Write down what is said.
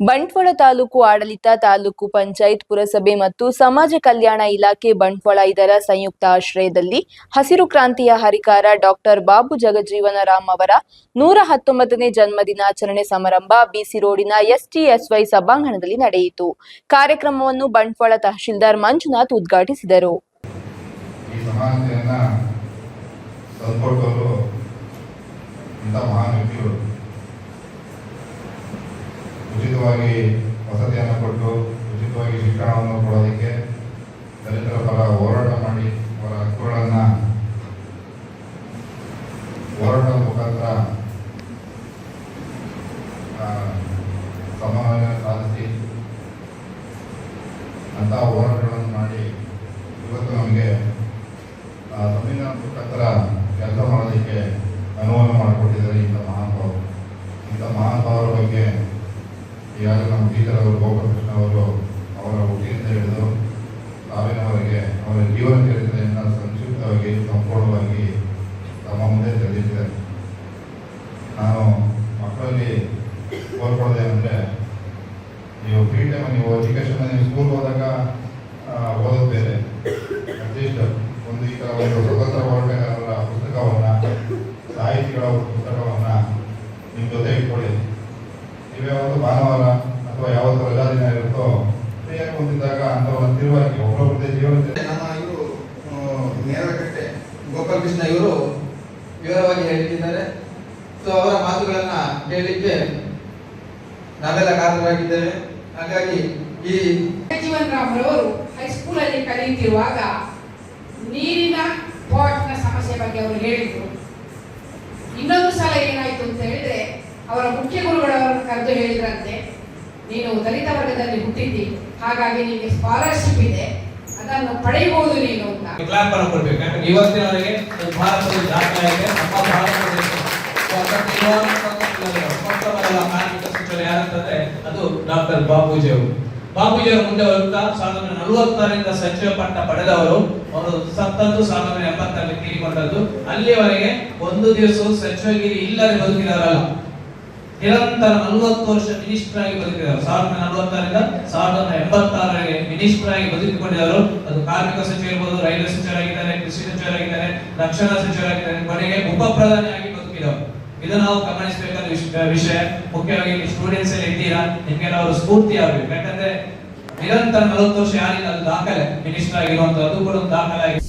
ಬಂಟ್ವಾಳ ತಾಲೂಕು ಆಡಳಿತ, ತಾಲೂಕು ಪಂಚಾಯತ್, ಪುರಸಭೆ ಮತ್ತು ಸಮಾಜ ಕಲ್ಯಾಣ ಇಲಾಖೆ ಬಂಟ್ವಾಳ ಇದರ ಸಂಯುಕ್ತ ಆಶ್ರಯದಲ್ಲಿ ಹಸಿರು ಕ್ರಾಂತಿಯ ಹರಿಕಾರ ಡಾಕ್ಟರ್ ಬಾಬು ಜಗಜೀವನ ರಾಮ್ ಅವರ 119ನೇ ಜನ್ಮದಿನಾಚರಣೆ ಸಮಾರಂಭ ಬಿಸಿ ರೋಡಿನ ಎಸ್ಟಿಎಸ್ವೈ ಸಭಾಂಗಣದಲ್ಲಿ ನಡೆಯಿತು. ಕಾರ್ಯಕ್ರಮವನ್ನು ಬಂಟ್ವಾಳ ತಹಶೀಲ್ದಾರ್ ಮಂಜುನಾಥ್ ಉದ್ಘಾಟಿಸಿದರು. ಉಚಿತವಾಗಿ ವಸತಿಯನ್ನು ಕೊಟ್ಟು ಉಚಿತವಾಗಿ ಶಿಕ್ಷಣವನ್ನು ಕೊಡೋದಕ್ಕೆ ದಲಿತರ ಪರ ಹೋರಾಟ ಮಾಡಿ ಅವರ ಹಕ್ಕುಗಳನ್ನು ಹೋರಾಟದ ಮುಖಾಂತರ ಸಮಾನ ಸಾಧಿಸಿ ಅಂತ ಹೋರಾಟಗಳನ್ನು ಮಾಡಿ ಇವತ್ತು ನಮಗೆ ಸಂವಿಧಾನ ಮುಖಾಂತರ ಕೆಲಸ ಮಾಡೋದಕ್ಕೆ ಅನುವನ್ನು ಮಾಡಿಕೊಟ್ಟಿದ್ದಾರೆ ಇಂಥ ಮಹಾನುಭಾವರ ಬಗ್ಗೆ ಈಗಾಗಲೇ ನಮ್ಮ ಟೀಚರ್ ಅವರು ಗೋಪಾಲಕೃಷ್ಣ ಅವರು ಅವರ ಹುಟ್ಟಿನಿಂದ ಹಿಡಿದು ಸಾವಿನವರೆಗೆ ಅವರ ಜೀವನ ಚರಿತ್ರೆಯನ್ನು ಸಂಕ್ಷಿಪ್ತವಾಗಿ ಸಂಪೂರ್ಣವಾಗಿ ತಮ್ಮ ಮುಂದೆ ತಿಳಿಸಿದ್ದಾರೆ. ನಾನು ಮಕ್ಕಳಲ್ಲಿ ಕೋರ್ಕೊಳ್ಳೋದೇನೆಂದರೆ, ನೀವು ಫ್ರೀ ಟೈಮಲ್ಲಿ ನೀವು ಎಜುಕೇಷನ್ ನೀವು ಸ್ಕೂಲ್ ಹೋದಾಗ ಓದೋದು ಬೇರೆ, ಅಟ್ಲೀಸ್ಟ್ ಒಂದು ಈಗ ಒಂದು ಸ್ವತಂತ್ರ ಹೋರಾಟಗಾರರ ಪುಸ್ತಕವನ್ನು, ಸಾಹಿತಿಗಳ ಪುಸ್ತಕವನ್ನು ನಿಮ್ಮ ಜೊತೆ ಇಟ್ಕೊಳ್ಳಿ. ಯಾವತ್ತು ಭಾನುವಾರ ಅಥವಾ ಯಾವತ್ತು ರಜಾ ದಿನ ಇರುತ್ತೋ ಫ್ರೀಯಾಗಿ ಹೊಂದಿದ್ದಾಗ ಅಂಥವ್ರ ತಿರುವಾಗಿ ಒಬ್ಬೊಬ್ಬರದೇ ಜೀವನ. ನಮ್ಮ ಇವರು ನೇರಕಟ್ಟೆ ಗೋಪಾಲಕೃಷ್ಣ ಇವರು ವಿವರವಾಗಿ ಹೇಳ್ತಿದ್ದಾರೆ. ಸೊ ಅವರ ಮಾತುಗಳನ್ನ ಕೇಳಲಿಕ್ಕೆ ನಾವೆಲ್ಲ ಕಾರಣರಾಗಿದ್ದೇವೆ. ಹಾಗಾಗಿ ಈ ಜೀವನ್ ರಾಮ್ ರವರು ಹೈಸ್ಕೂಲ್ ಅಲ್ಲಿ ಕಲಿಯುತ್ತಿರುವಾಗ ನೀರಿನ ಪಾಟ್ನ ಸಮಸ್ಯೆ ಬಗ್ಗೆ ಅವರು ಹೇಳಿದ್ರು. ಇನ್ನೊಂದು ಸಲ ಏನಾಯ್ತು ಅಂತ ಹೇಳಿದ್ರೆ, ಅವರ ಮುಖ್ಯ ಗುರುಗಳವರನ್ನು ಕರೆದು ಹೇಳಿದ್ರಂತೆ, ನೀನು ದಲಿತ ವರ್ಗದಲ್ಲಿ ಹುಟ್ಟಿದ್ದಿ, ಹಾಗಾಗಿ ನಿಮಗೆ ಸ್ಕಾಲರ್ಶಿಪ್ ಇದೆ, ಅದನ್ನು ಪಡೆಯಬಹುದು ನೀನು ಅಂತ. ಇವತ್ತಿನವರೆಗೆ ಭಾರತದ ದಾಖಲೆ ನಮ್ಮ ಕಾರ್ಮಿಕ ಸಚಿವರು ಯಾರಂತಂದ್ರೆ ಅದು ಡಾಕ್ಟರ್ ಬಾಪೂಜಿ ಅವರು. ಬಾಪೂಜಿಯವರ ಮುಂದೆ ಹೋಗ್ತಾ 1940ರಿಂದ ಸಚಿವ ಪಟ್ಟ ಪಡೆದವರು. ಅವರು ಸತ್ತದ್ದು 1980ರಲ್ಲಿ ತೀರಿಕೊಂಡದ್ದು. ಅಲ್ಲಿಯವರೆಗೆ ಒಂದು ದಿವಸವೂ ಸಚಿವಗಿರಿ ಇಲ್ಲದೆ ಬದುಕಿದವರಲ್ಲ. ನಿರಂತರ 40 ವರ್ಷ ಮಿನಿಸ್ಟರ್ ಆಗಿ ಬದುಕಿದವರು. 1940ರಿಂದ 1986ರವರೆಗೆ ಮಿನಿಸ್ಟರ್ ಆಗಿ ಬದುಕಿಕೊಂಡಿದ್ದವರು. ಅದು ಕಾರ್ಮಿಕ ಸಚಿವ ಇರ್ಬೋದು, ರೈಲ್ವೆ ಸಚಿವರಾಗಿದ್ದಾರೆ, ಕೃಷಿ ಸಚಿವರಾಗಿದ್ದಾರೆ, ರಕ್ಷಣಾ ಸಚಿವರಾಗಿದ್ದಾರೆ, ಕೊನೆಗೆ ಉಪ ಪ್ರಧಾನಿಯಾಗಿ ಬದುಕಿದವರು. ಇದು ನಾವು ಗಮನಿಸಬೇಕಾದ ವಿಷಯ. ಮುಖ್ಯವಾಗಿ ಸ್ಟೂಡೆಂಟ್ಸ್ ಅಲ್ಲಿ ಇದ್ದೀರಾ, ನಿಮ್ಗೆ ಅವರು ಸ್ಫೂರ್ತಿ ಆಗಬೇಕು. ಯಾಕಂದ್ರೆ ನಿರಂತರ 40 ವರ್ಷ ಯಾರಿಲ್ಲ, ಅದು ದಾಖಲೆ. ಮಿನಿಸ್ಟರ್ ಆಗಿರುವಂತದ್ದು ಕೂಡ ಒಂದು ದಾಖಲೆ ಆಗಿದೆ.